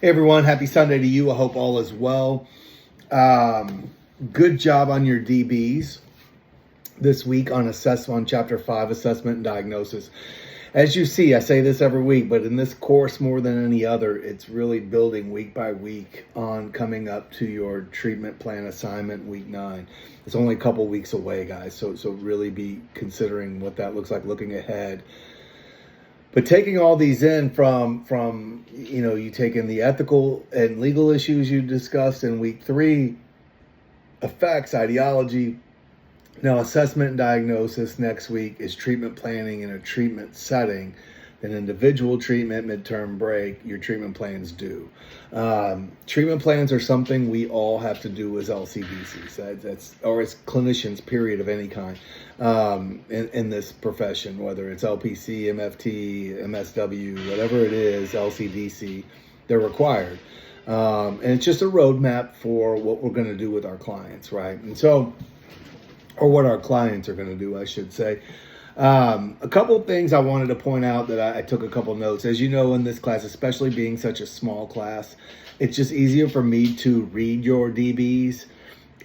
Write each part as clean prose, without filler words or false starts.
Hey everyone, happy Sunday to you. I hope all is well. Good job on your DBs this week on Chapter 5, Assessment and Diagnosis. As you see, I say this every week, but in this course more than any other, it's really building week by week on coming up to your treatment plan assignment week 9. It's only a couple weeks away, guys, so really be considering what that looks like, looking ahead. But taking all these in from you take in the ethical and legal issues you discussed in week 3, effects, ideology. Now, assessment and diagnosis next week is treatment planning in a treatment setting. Then individual treatment, midterm break, your treatment plans due. Treatment plans are something we all have to do as LCDCs, or as clinicians, period, of any kind, in this profession, whether it's LPC, MFT, MSW, whatever it is, LCDC, they're required. And it's just a roadmap for what we're going to do with our clients, right? And so, or what our clients are going to do, I should say. A couple of things I wanted to point out that I took a couple notes. As you know, in this class, especially being such a small class, it's just easier for me to read your DBs,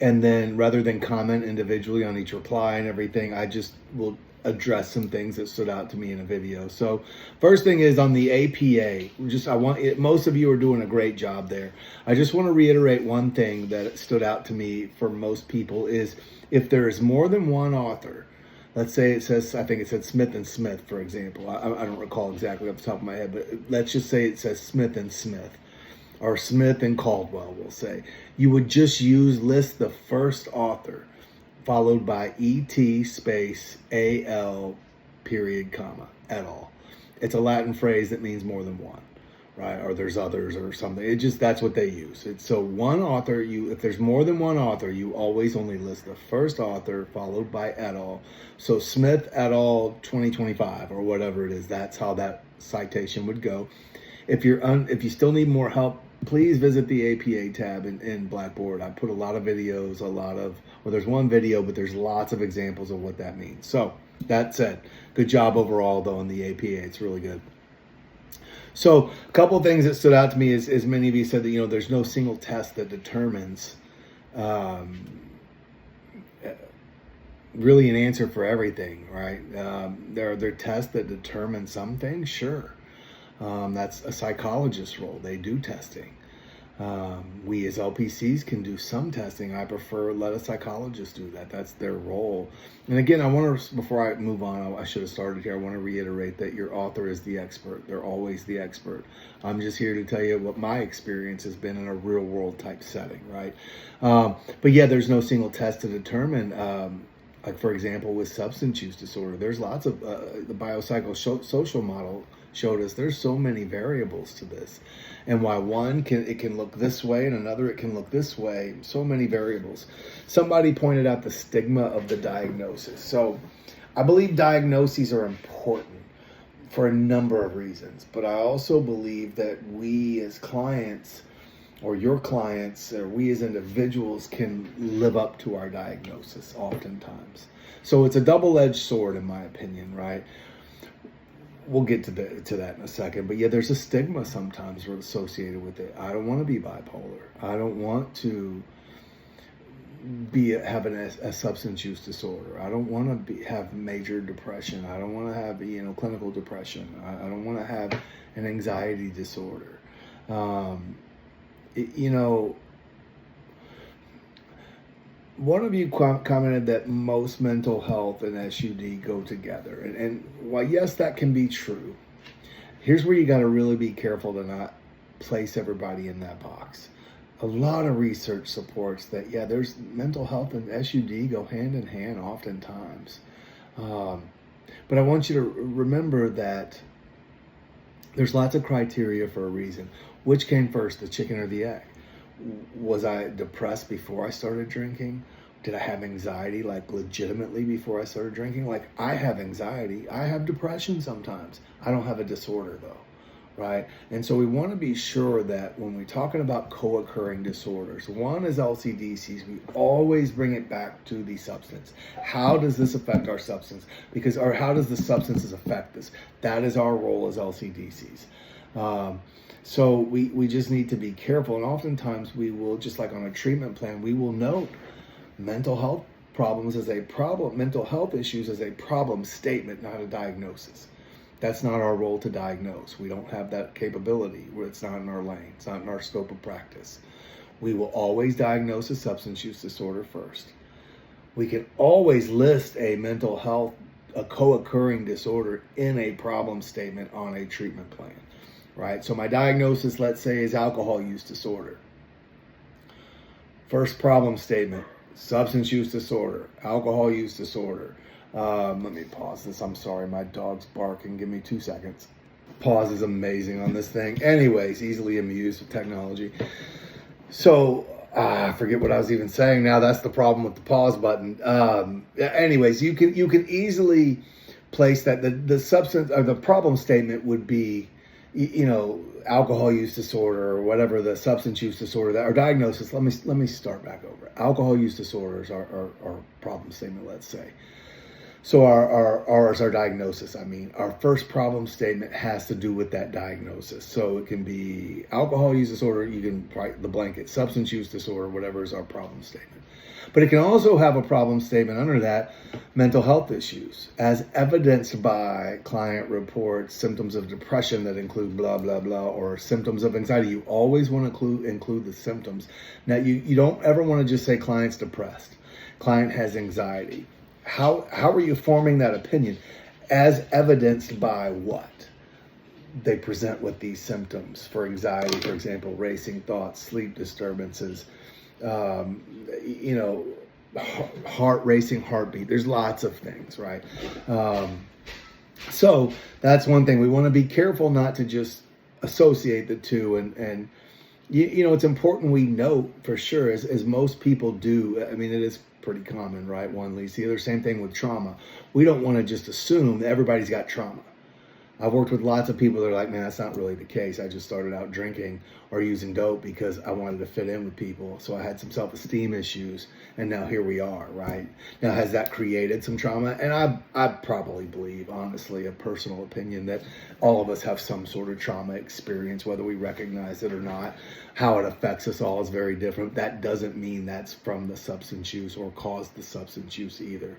and then rather than comment individually on each reply and everything, I just will address some things that stood out to me in a video. So first thing is on the APA, most of you are doing a great job there. I just want to reiterate one thing that stood out to me for most people is if there is more than one author. Let's say it says, I think it said Smith and Smith, for example. I don't recall exactly off the top of my head, but let's just say it says Smith and Smith, or Smith and Caldwell, we'll say. You would just list the first author, followed by ET space AL period comma et al. It's a Latin phrase that means more than one, right? Or there's others or something. That's what they use. So one author, if there's more than one author, you always only list the first author followed by et al. So Smith et al. 2025 or whatever it is. That's how that citation would go. If you still need more help, please visit the APA tab in Blackboard. I put a lot of videos, there's one video, but there's lots of examples of what that means. So that said, good job overall though in the APA. It's really good. So a couple of things that stood out to me is, as many of you said, that there's no single test that determines really an answer for everything, right? There are tests that determine some things, sure. That's a psychologist's role. They do testing. We as LPCs can do some testing. I prefer let a psychologist do that. That's their role. And again, before I move on, I should have started here. I want to reiterate that your author is the expert. They're always the expert. I'm just here to tell you what my experience has been in a real world type setting, right? But yeah, there's no single test to determine, like for example, with substance use disorder, there's lots of, the biopsychosocial model showed us there's so many variables to this, and why one can look this way and another it can look this way. So many variables. Somebody pointed out the stigma of the diagnosis. So I believe diagnoses are important for a number of reasons, but I also believe that we as clients, or your clients, or we as individuals can live up to our diagnosis oftentimes. So it's a double-edged sword in my opinion, right? We'll get to that in a second. But yeah, there's a stigma sometimes associated with it. I don't want to be bipolar. I don't want to have a substance use disorder. I don't want to have major depression. I don't want to have clinical depression. I don't want to have an anxiety disorder. One of you commented that most mental health and SUD go together. And while yes, that can be true, here's where you got to really be careful to not place everybody in that box. A lot of research supports that, yeah, there's mental health and SUD go hand in hand oftentimes. But I want you to remember that there's lots of criteria for a reason. Which came first, the chicken or the egg? Was I depressed before I started drinking? Did I have anxiety, like legitimately before I started drinking? Like I have anxiety. I have depression sometimes. I don't have a disorder though, right? And so we want to be sure that when we're talking about co-occurring disorders, one is LCDCs, we always bring it back to the substance. How does this affect our substance? Or how does the substances affect this? That is our role as LCDCs. So we just need to be careful. And oftentimes we will, just like on a treatment plan, we will note mental health problems as a problem, mental health issues as a problem statement, not a diagnosis. That's not our role to diagnose. We don't have that capability. It's not in our lane. It's not in our scope of practice. We will always diagnose a substance use disorder first. We can always list a mental health, a co-occurring disorder in a problem statement on a treatment plan, right? So my diagnosis, let's say, is alcohol use disorder. First problem statement, substance use disorder, alcohol use disorder. Let me pause this. I'm sorry, my dog's barking. Give me 2 seconds. Pause is amazing on this thing. Anyways, easily amused with technology. So, I forget what I was even saying now. That's the problem with the pause button. Anyways, you can easily place that the substance or the problem statement would be, alcohol use disorder or whatever the substance use disorder that our diagnosis. Let me start back over. Alcohol use disorders are our problem statement, let's say. So our diagnosis, our first problem statement has to do with that diagnosis. So it can be alcohol use disorder, you can write the blanket, substance use disorder, whatever is our problem statement. But it can also have a problem statement under that, mental health issues, as evidenced by client reports, symptoms of depression that include blah, blah, blah, or symptoms of anxiety. You always want to include the symptoms. Now, you don't ever want to just say client's depressed, client has anxiety. How are you forming that opinion? As evidenced by what? They present with these symptoms. For anxiety, for example, racing thoughts, sleep disturbances, heart racing, heartbeat. There's lots of things, right? So that's one thing. We want to be careful not to just associate the two. And it's important we note for sure, as most people do. It is pretty common, right? One leads the other. Same thing with trauma. We don't want to just assume that everybody's got trauma. I've worked with lots of people that are like, man, that's not really the case. I just started out drinking or using dope because I wanted to fit in with people. So I had some self-esteem issues, and now here we are, right? Now, has that created some trauma? And I probably believe, honestly, a personal opinion, that all of us have some sort of trauma experience, whether we recognize it or not. How it affects us all is very different. That doesn't mean that's from the substance use or caused the substance use either.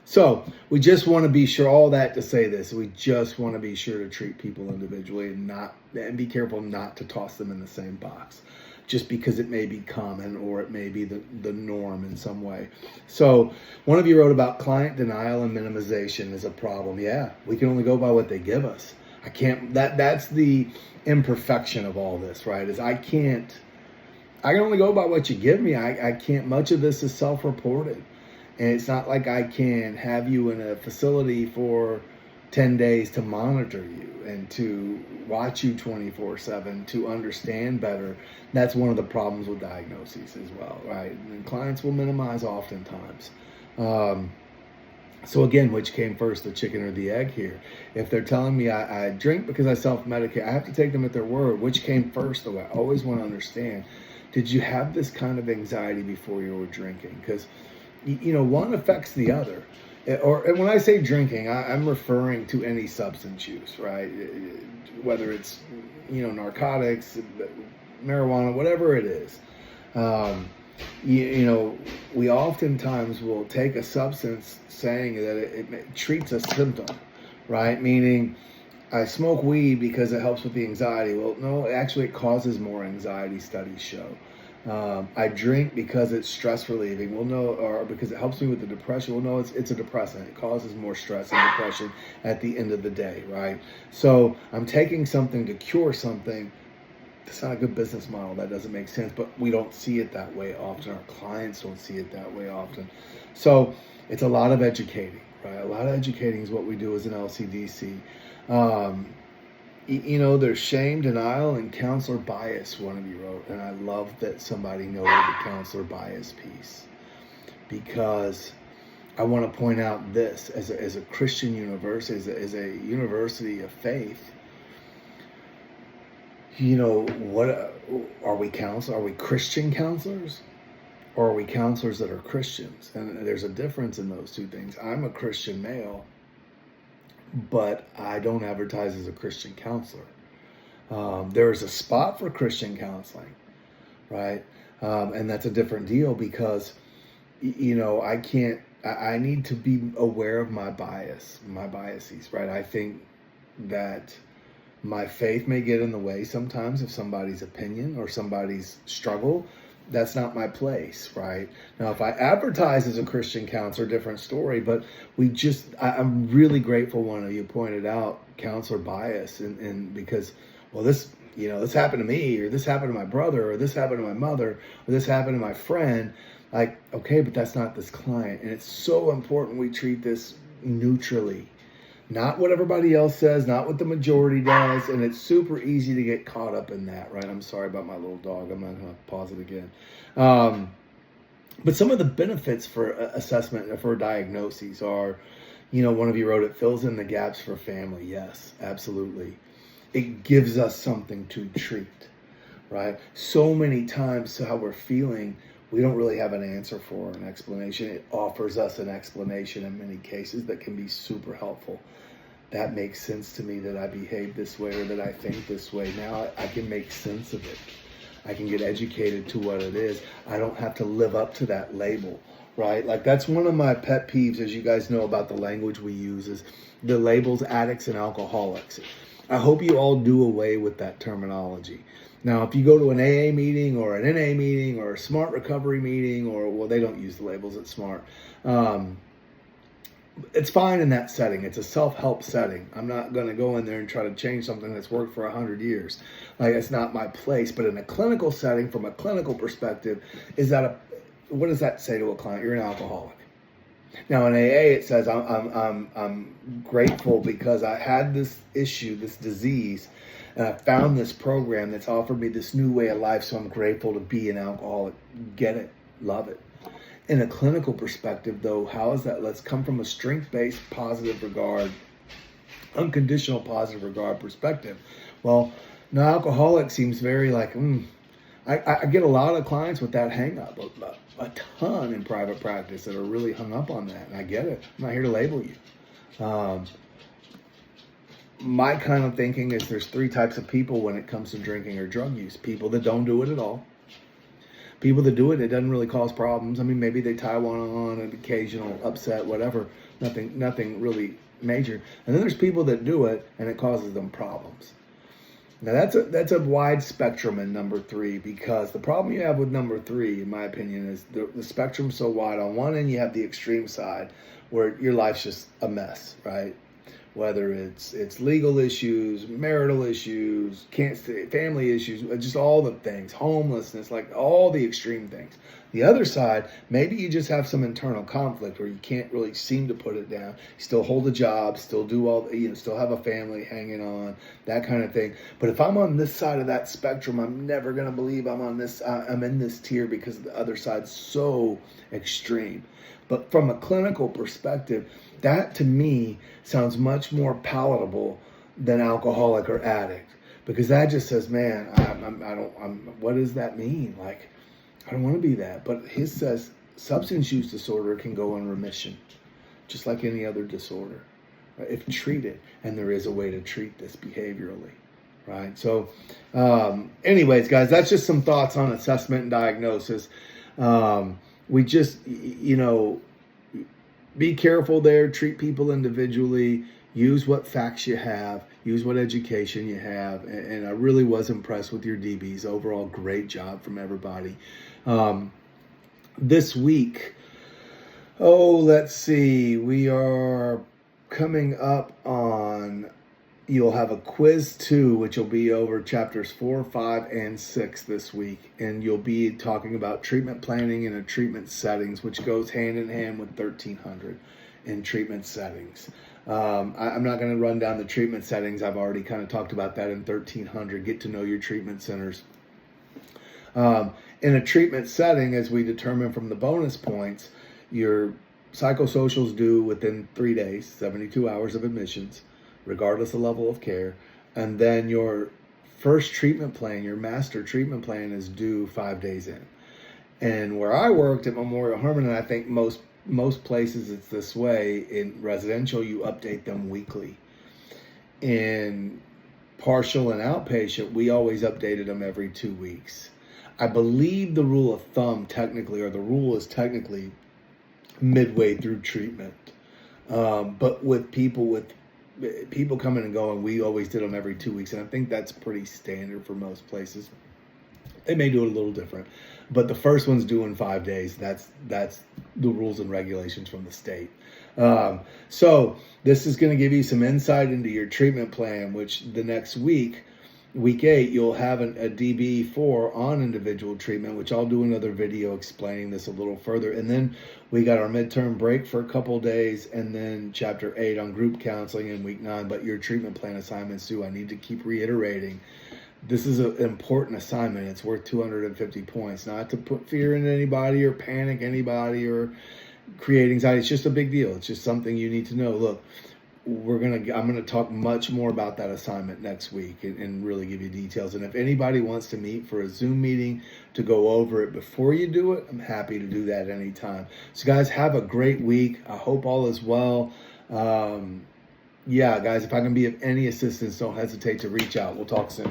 So we just want to be sure, all that to say this, we just want to be sure to treat people individually and be careful not to toss them in the same box just because it may be common or it may be the norm in some way. So one of you wrote about client denial and minimization is a problem. Yeah, we can only go by what they give us. That's the imperfection of all this, right? I can only go by what you give me. I can't, much of this is self-reported. And it's not like I can have you in a facility for 10 days to monitor you and to watch you 24/7 to understand better. That's one of the problems with diagnoses as well, right? And clients will minimize oftentimes. So again, which came first, the chicken or the egg here? If they're telling me I drink because I self-medicate, I have to take them at their word. Which came first, though? I always want to understand, did you have this kind of anxiety before you were drinking? Because one affects the other. And when I say drinking, I'm referring to any substance use, right? Whether it's, narcotics, marijuana, whatever it is. We oftentimes will take a substance saying that it treats a symptom, right? Meaning, I smoke weed because it helps with the anxiety. Well, no, actually it causes more anxiety, studies show. I drink because it's stress relieving. Well, no, or because it helps me with the depression. Well, no, it's a depressant. It causes more stress and depression at the end of the day, right? So I'm taking something to cure something. It's not a good business model. That doesn't make sense, but we don't see it that way often. Our clients don't see it that way often. So it's a lot of educating, right? A lot of educating is what we do as an LCDC. There's shame, denial, and counselor bias, one of you wrote. And I love that somebody noted the counselor bias piece, because I want to point out this as a Christian university, as a university of faith. What are we counselors? Are we Christian counselors? Or are we counselors that are Christians? And there's a difference in those two things. I'm a Christian male, but I don't advertise as a Christian counselor. There is a spot for Christian counseling, right? And that's a different deal because, I need to be aware of my biases, right? I think that my faith may get in the way sometimes of somebody's opinion or somebody's struggle. That's not my place, right? Now, if I advertise as a Christian counselor, different story, but I'm really grateful one of you pointed out counselor bias and because, well, this happened to me, or this happened to my brother, or this happened to my mother, or this happened to my friend. Like, okay, but that's not this client. And it's so important we treat this neutrally. Not what everybody else says, not what the majority does, and it's super easy to get caught up in that, right? I'm sorry about my little dog. I'm not going to pause it again. But some of the benefits for assessment and for diagnoses are, one of you wrote it, fills in the gaps for family. Yes, absolutely. It gives us something to treat, right? So many times how we're feeling, we don't really have an answer for an explanation. It offers us an explanation in many cases that can be super helpful. That makes sense to me that I behave this way or that I think this way. Now I can make sense of it. I can get educated to what it is. I don't have to live up to that label, right? Like that's one of my pet peeves, as you guys know about the language we use, is the labels addicts and alcoholics. I hope you all do away with that terminology. Now, if you go to an AA meeting or an NA meeting or a SMART recovery meeting, well, they don't use the labels at SMART. It's fine in that setting. It's a self-help setting. I'm not going to go in there and try to change something that's worked for 100 years. Like, it's not my place. But in a clinical setting, from a clinical perspective, what does that say to a client? You're an alcoholic. Now in AA it says I'm grateful because I had this issue, this disease, and I found this program that's offered me this new way of life, so I'm grateful to be an alcoholic. Get it, love it. In a clinical perspective though, how is that? Let's come from a strength-based positive regard, unconditional positive regard perspective. Well, no, alcoholic seems very like, I get a lot of clients with that hang up, a ton in private practice that are really hung up on that. And I get it. I'm not here to label you. My kind of thinking is there's three types of people when it comes to drinking or drug use. People that don't do it at all. People that do it, it doesn't really cause problems. I mean, maybe they tie one on, an occasional upset, whatever. Nothing really major. And then there's people that do it and it causes them problems. Now that's a wide spectrum in number three, because the problem you have with number three, in my opinion, is the spectrum's so wide. On one end, you have the extreme side where your life's just a mess, right? Whether it's legal issues, marital issues, family issues, just all the things, homelessness, like all the extreme things. The other side, maybe you just have some internal conflict where you can't really seem to put it down. You still hold a job, still do still have a family hanging on, that kind of thing. But if I'm on this side of that spectrum, I'm never going to believe I'm in this tier because the other side's so extreme. But from a clinical perspective, that to me sounds much more palatable than alcoholic or addict, because that just says, man, what does that mean? Like, I don't want to be that. But his says substance use disorder can go in remission, just like any other disorder, right? If treated, and there is a way to treat this behaviorally, right? So, anyways, guys, that's just some thoughts on assessment and diagnosis. We just, be careful there, treat people individually, use what facts you have, use what education you have, and I really was impressed with your DBs. Overall, great job from everybody. This week, let's see, we are coming up on, you'll have a quiz 2, which will be over chapters 4, 5, and 6 this week. And you'll be talking about treatment planning in a treatment settings, which goes hand in hand with 1300 in treatment settings. I'm not going to run down the treatment settings. I've already kind of talked about that in 1300. Get to know your treatment centers. In a treatment setting, as we determine from the bonus points, your psychosocial's due within 3 days, 72 hours of admissions, regardless of level of care. And then your first treatment plan, your master treatment plan, is due 5 days in. And where I worked at Memorial Hermann, and I think most places it's this way, in residential, you update them weekly. In partial and outpatient, we always updated them every 2 weeks. I believe the rule of thumb technically, or the rule is technically midway through treatment. But with people coming and going, we always did them every 2 weeks, and I think that's pretty standard for most places. They may do it a little different, but the first one's due in 5 days. That's the rules and regulations from the state. So this is going to give you some insight into your treatment plan, which the next week, week 8, you'll have a DB4 on individual treatment, which I'll do another video explaining this a little further. And then we got our midterm break for a couple days, and then chapter 8 on group counseling in week 9. But your treatment plan assignments too, I need to keep reiterating. This is an important assignment. It's worth 250 points. Not to put fear in anybody or panic anybody or create anxiety. It's just a big deal. It's just something you need to know. Look, I'm gonna talk much more about that assignment next week and really give you details. And if anybody wants to meet for a Zoom meeting to go over it before you do it, I'm happy to do that anytime. So guys, have a great week. I hope all is well. Yeah, guys, if I can be of any assistance, don't hesitate to reach out. We'll talk soon.